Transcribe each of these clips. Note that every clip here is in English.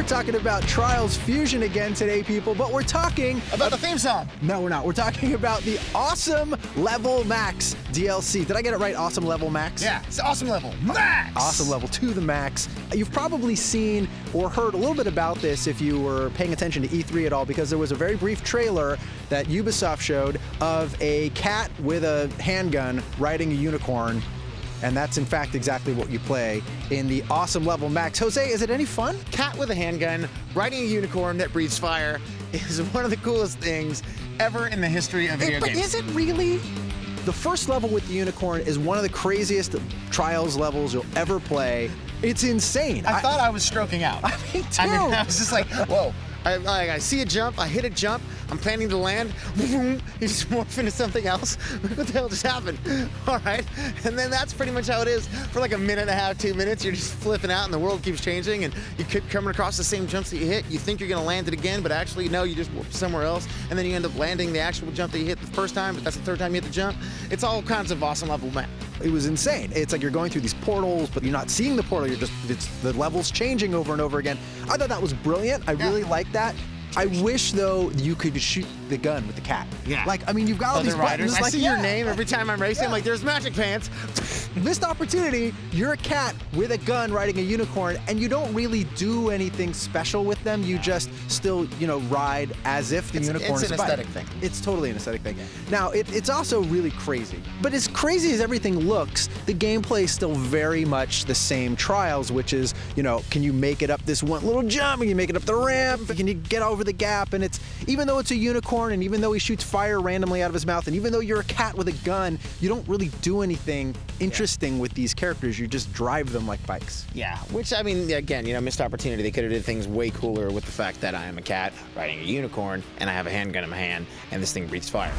we're talking about Trials Fusion again today, people, but we're talking about the theme song. No, we're not. We're talking about the Awesome Level Max DLC. Did I get it right? Awesome Level Max? Yeah, it's Awesome Level Max. Awesome Level to the max. You've probably seen or heard a little bit about this if you were paying attention to E3 at all, because there was a very brief trailer that Ubisoft showed of a cat with a handgun riding a unicorn. And that's, in fact, exactly what you play in the Awesome Level Max. Jose, is it any fun? Cat with a handgun, riding a unicorn that breathes fire is one of the coolest things ever in the history of video games. But is it really? The first level with the unicorn is one of the craziest Trials levels you'll ever play. It's insane. I thought I was stroking out. Me too. I was just like, whoa. I see a jump, I hit a jump, I'm planning to land, you just morph into something else. What the hell just happened? All right, and then that's pretty much how it is for like a minute and a half, 2 minutes. You're just flipping out and the world keeps changing and you keep coming across the same jumps that you hit. You think you're gonna land it again, but actually no, you just warp somewhere else, and then you end up landing the actual jump that you hit the first time, but that's the third time you hit the jump. It's all kinds of awesome level map. It was insane. It's like you're going through these portals, but you're not seeing the portal. It's the levels changing over and over again. I thought that was brilliant. I really liked that. I wish, though, you could shoot the gun with the cat. Yeah. Like, I mean, you've got all these buttons. I see your name every time I'm racing. Like, there's Magic Pants. Missed opportunity. You're a cat with a gun riding a unicorn, and you don't really do anything special with them. You just still, ride as if the unicorn is a bike. It's an aesthetic thing. It's totally an aesthetic thing. Now, it's also really crazy. But as crazy as everything looks, the gameplay is still very much the same Trials, which is, can you make it up this one little jump? Can you make it up the ramp? Can you get over the gap? And even though it's a unicorn, and even though he shoots fire randomly out of his mouth, and even though you're a cat with a gun, you don't really do anything interesting with these characters. You just drive them like bikes. Yeah, which, I mean, again, missed opportunity. They could have did things way cooler with the fact that I am a cat riding a unicorn and I have a handgun in my hand and this thing breathes fire.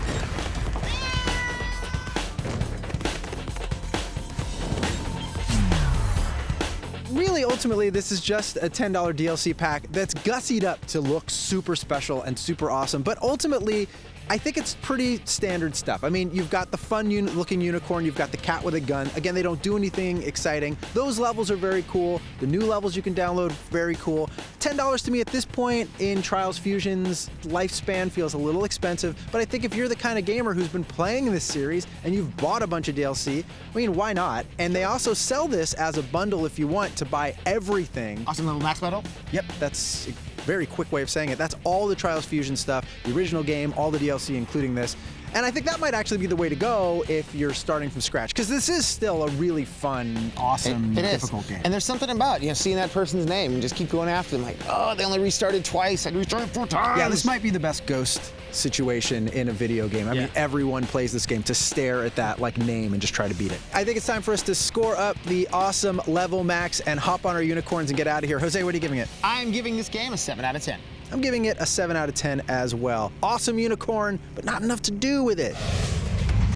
Really, ultimately, this is just a $10 DLC pack that's gussied up to look super special and super awesome, but ultimately, I think it's pretty standard stuff. I mean, you've got the fun-looking unicorn, you've got the cat with a gun. Again, they don't do anything exciting. Those levels are very cool. The new levels you can download, very cool. $10 to me at this point in Trials Fusion's lifespan feels a little expensive, but I think if you're the kind of gamer who's been playing this series and you've bought a bunch of DLC, I mean, why not? And they also sell this as a bundle if you want to buy everything. Awesome Level Max bundle? Yep, that's a very quick way of saying it. That's all the Trials Fusion stuff, the original game, all the DLC, including this. And I think that might actually be the way to go if you're starting from scratch, because this is still a really fun, awesome, difficult game. And there's something about, seeing that person's name and just keep going after them, like, oh, they only restarted twice, I restarted 4 times. Yeah, this might be the best Ghost situation in a video game. I mean, everyone plays this game to stare at that name and just try to beat it. I think it's time for us to score up the Awesome Level Max and hop on our unicorns and get out of here. Jose, what are you giving it? I'm giving this game a 7 out of 10. I'm giving it a 7 out of 10 as well. Awesome unicorn, but not enough to do with it.